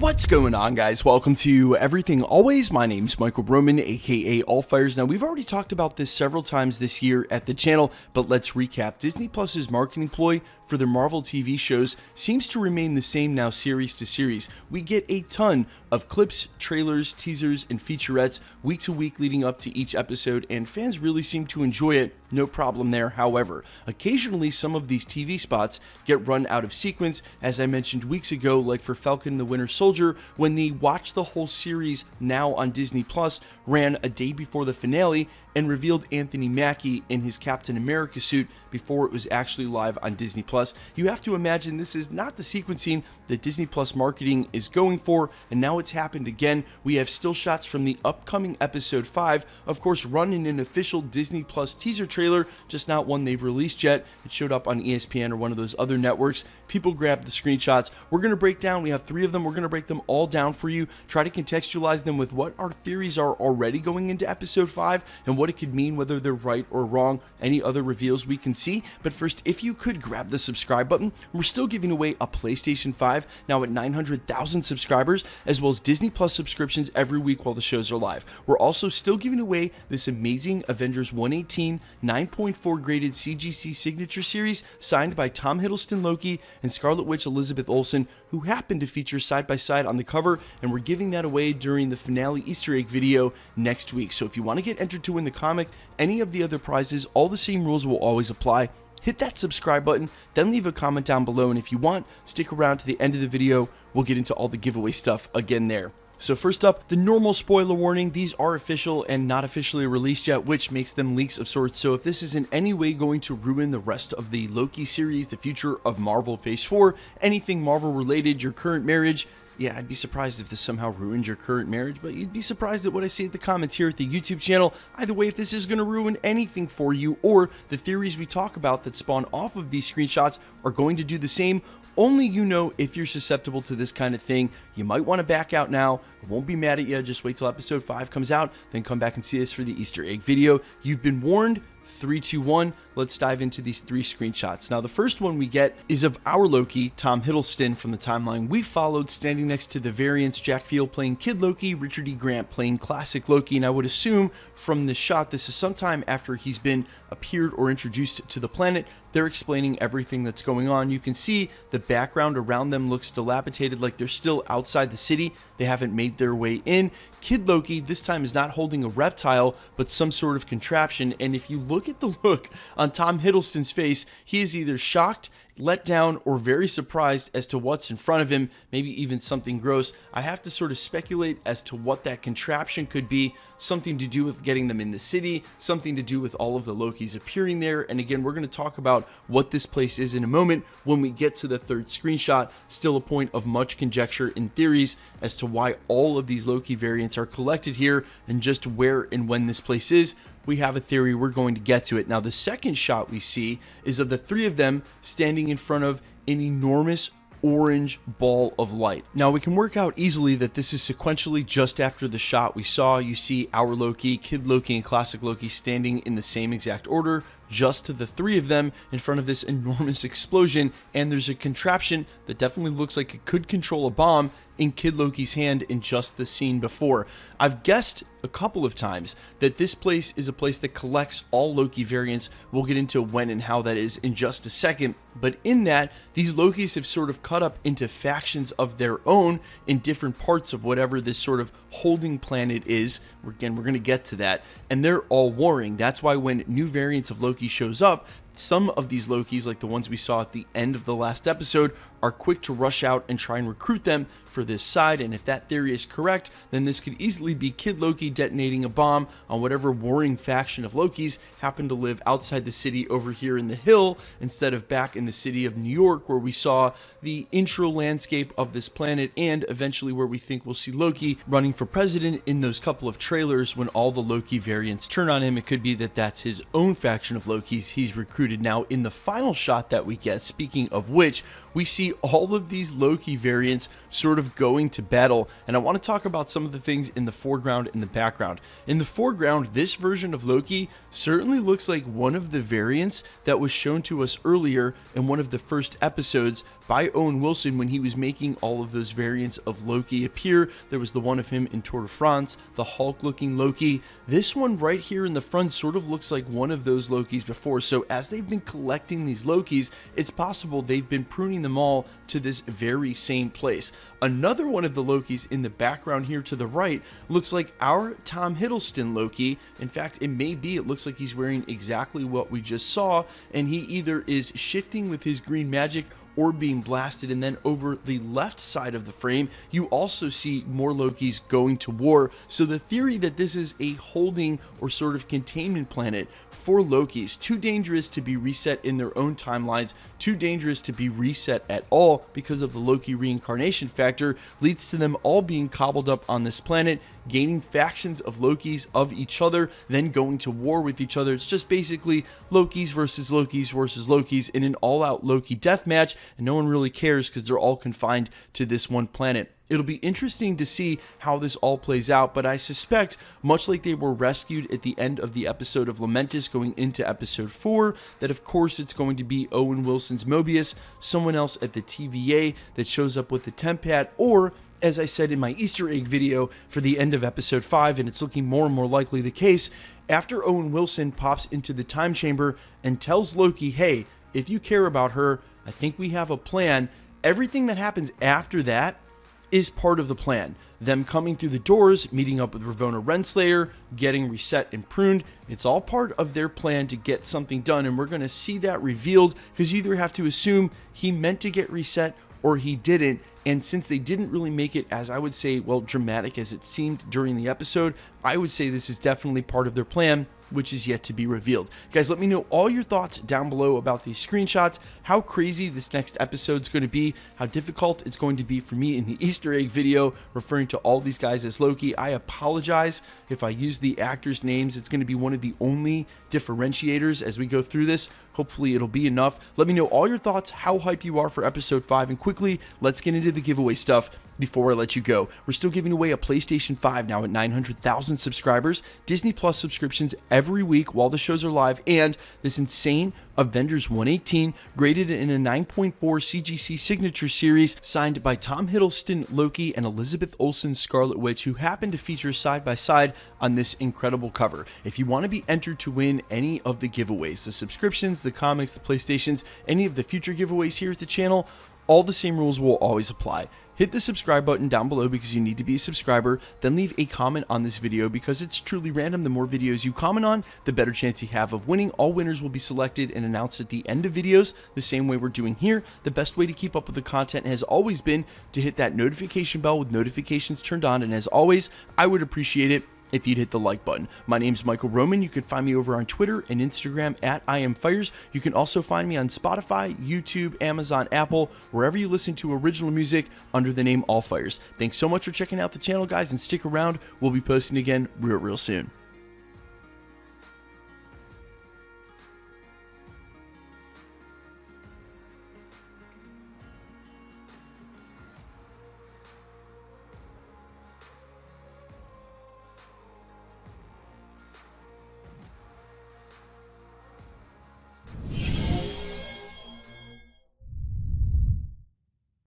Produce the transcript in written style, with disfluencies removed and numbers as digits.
What's going on, guys? Welcome to Everything Always. My name's Michael Broman, aka Allfires. Now, we've already talked about this several times this year at the channel, but let's recap. Disney Plus's marketing ploy for their Marvel TV shows seems to remain the same now series to series. We get a ton of clips, trailers, teasers, and featurettes week to week leading up to each episode, and fans really seem to enjoy it. No problem there. However, occasionally some of these TV spots get run out of sequence, as I mentioned weeks ago, like for Falcon and the Winter Soldier, when the Watch the Whole Series now on Disney Plus ran a day before the finale and revealed Anthony Mackie in his Captain America suit before it was actually live on Disney Plus. You have to imagine this is not the sequencing that Disney Plus marketing is going for, and now it's happened again. We have still shots from the upcoming episode 5, of course run in an official Disney Plus teaser trailer, just not one they've released yet. It showed up on ESPN or one of those other networks. People grabbed the screenshots. We're going to break down, we have 3 of them, we're going to break them all down for you, try to contextualize them with what our theories are already going into episode 5, and what it could mean, whether they're right or wrong, any other reveals we can see. But first, if you could grab the subscribe button. We're still giving away a PlayStation 5 now at 900,000 subscribers, as well as Disney Plus subscriptions every week while the shows are live. We're also still giving away this amazing Avengers 118 9.4 graded CGC signature series signed by Tom Hiddleston Loki and Scarlet Witch Elizabeth Olsen, who happen to feature side by side on the cover, and we're giving that away during the finale Easter egg video next week. So if you want to get entered to win the comic, any of the other prizes, all the same rules will always apply. Hit that subscribe button, then leave a comment down below, and if you want, stick around to the end of the video. We'll get into all the giveaway stuff again there. So first up, the normal spoiler warning. These are official and not officially released yet, which makes them leaks of sorts. So if this is in any way going to ruin the rest of the Loki series, the future of Marvel Phase 4, anything Marvel related, your current marriage, yeah, I'd be surprised if this somehow ruined your current marriage, but you'd be surprised at what I say in the comments here at the YouTube channel. Either way, if this is going to ruin anything for you, or the theories we talk about that spawn off of these screenshots are going to do the same, only you know if you're susceptible to this kind of thing. You might want to back out now. I won't be mad at you. Just wait till episode 5 comes out, then come back and see us for the Easter egg video. You've been warned. 3, 2, 1. Let's dive into these 3 screenshots. Now, the first one we get is of our Loki, Tom Hiddleston, from the timeline we followed, standing next to the variants, Jack Field playing Kid Loki, Richard E. Grant playing Classic Loki, and I would assume from this shot, this is sometime after he's been appeared or introduced to the planet. They're explaining everything that's going on. You can see the background around them looks dilapidated, like they're still outside the city. They haven't made their way in. Kid Loki this time is not holding a reptile, but some sort of contraption, and if you look at the look on Tom Hiddleston's face, he is either shocked, let down, or very surprised as to what's in front of him, maybe even something gross. I have to sort of speculate as to what that contraption could be. Something to do with getting them in the city, something to do with all of the Lokis appearing there. And again, we're going to talk about what this place is in a moment when we get to the 3rd screenshot. Still a point of much conjecture and theories as to why all of these Loki variants are collected here and just where and when this place is. We have a theory, we're going to get to it. Now, the second shot we see is of the 3 of them standing in front of an enormous orange ball of light. Now, we can work out easily that this is sequentially just after the shot we saw. You see our Loki, Kid Loki, and Classic Loki standing in the same exact order, just to the 3 of them in front of this enormous explosion, and there's a contraption that definitely looks like it could control a bomb in Kid Loki's hand in just the scene before. I've guessed a couple of times that this place is a place that collects all Loki variants. We'll get into when and how that is in just a second, but in that, these Lokis have sort of cut up into factions of their own in different parts of whatever this sort of holding planet is. Again, we're going to get to that, and they're all warring. That's why when new variants of Loki shows up, some of these Lokis, like the ones we saw at the end of the last episode, are quick to rush out and try and recruit them for this side. And if that theory is correct, then this could easily be Kid Loki detonating a bomb on whatever warring faction of Lokis happen to live outside the city over here in the hill, instead of back in the city of New York, where we saw the intro landscape of this planet, and eventually where we think we'll see Loki running for president in those couple of trailers when all the Loki variants turn on him. It could be that that's his own faction of Lokis he's recruited. Now, in the final shot that we get, speaking of which, we see all of these Loki variants sort of going to battle, and I want to talk about some of the things in the foreground and the background. In the foreground, this version of Loki certainly looks like one of the variants that was shown to us earlier in one of the first episodes by Owen Wilson when he was making all of those variants of Loki appear. There was the one of him in Tour de France, the Hulk looking Loki. This one right here in the front sort of looks like one of those Lokis before. So as they've been collecting these Lokis, it's possible they've been pruning them all to this very same place. Another one of the Lokis in the background here to the right looks like our Tom Hiddleston Loki. In fact, it looks like he's wearing exactly what we just saw, and he either is shifting with his green magic or being blasted. And then over the left side of the frame, you also see more Lokis going to war. So the theory that this is a holding or sort of containment planet for Lokis, too dangerous to be reset in their own timelines, too dangerous to be reset at all because of the Loki reincarnation factor, leads to them all being cobbled up on this planet, gaining factions of Lokis of each other, then going to war with each other. It's just basically Lokis versus Lokis versus Lokis in an all-out Loki deathmatch, and no one really cares because they're all confined to this one planet. It'll be interesting to see how this all plays out, but I suspect, much like they were rescued at the end of the episode of Lamentus going into episode 4, that of course it's going to be Owen Wilson's Mobius, someone else at the TVA that shows up with the temp pad, or as I said in my Easter egg video for the end of episode 5, and it's looking more and more likely the case, after Owen Wilson pops into the time chamber and tells Loki, hey, if you care about her, I think we have a plan. Everything that happens after that is part of the plan. Them coming through the doors, meeting up with Ravonna Renslayer, getting reset and pruned. It's all part of their plan to get something done, and we're going to see that revealed because you either have to assume he meant to get reset or he didn't. And since they didn't really make it, as I would say, well, dramatic as it seemed during the episode, I would say this is definitely part of their plan, which is yet to be revealed. Guys, let me know all your thoughts down below about these screenshots, how crazy this next episode is going to be, how difficult it's going to be for me in the Easter egg video referring to all these guys as Loki. I apologize if I use the actors' names. It's going to be one of the only differentiators as we go through this. Hopefully it'll be enough. Let me know all your thoughts, how hype you are for episode 5, and quickly, let's get into the giveaway stuff. Before I let you go, we're still giving away a PlayStation 5 now at 900,000 subscribers, Disney Plus subscriptions every week while the shows are live, and this insane Avengers 118 graded in a 9.4 CGC signature series signed by Tom Hiddleston, Loki, and Elizabeth Olsen, Scarlet Witch, who happen to feature side by side on this incredible cover. If you want to be entered to win any of the giveaways, the subscriptions, the comics, the PlayStations, any of the future giveaways here at the channel, all the same rules will always apply. Hit the subscribe button down below because you need to be a subscriber, then leave a comment on this video because it's truly random. The more videos you comment on, the better chance you have of winning. All winners will be selected and announced at the end of videos, the same way we're doing here. The best way to keep up with the content has always been to hit that notification bell with notifications turned on, and as always, I would appreciate it if you'd hit the like button. My name's Michael Roman. You can find me over on Twitter and Instagram at IamFires. You can also find me on Spotify, YouTube, Amazon, Apple, wherever you listen to original music under the name All Fires. Thanks so much for checking out the channel, guys, and stick around. We'll be posting again real soon.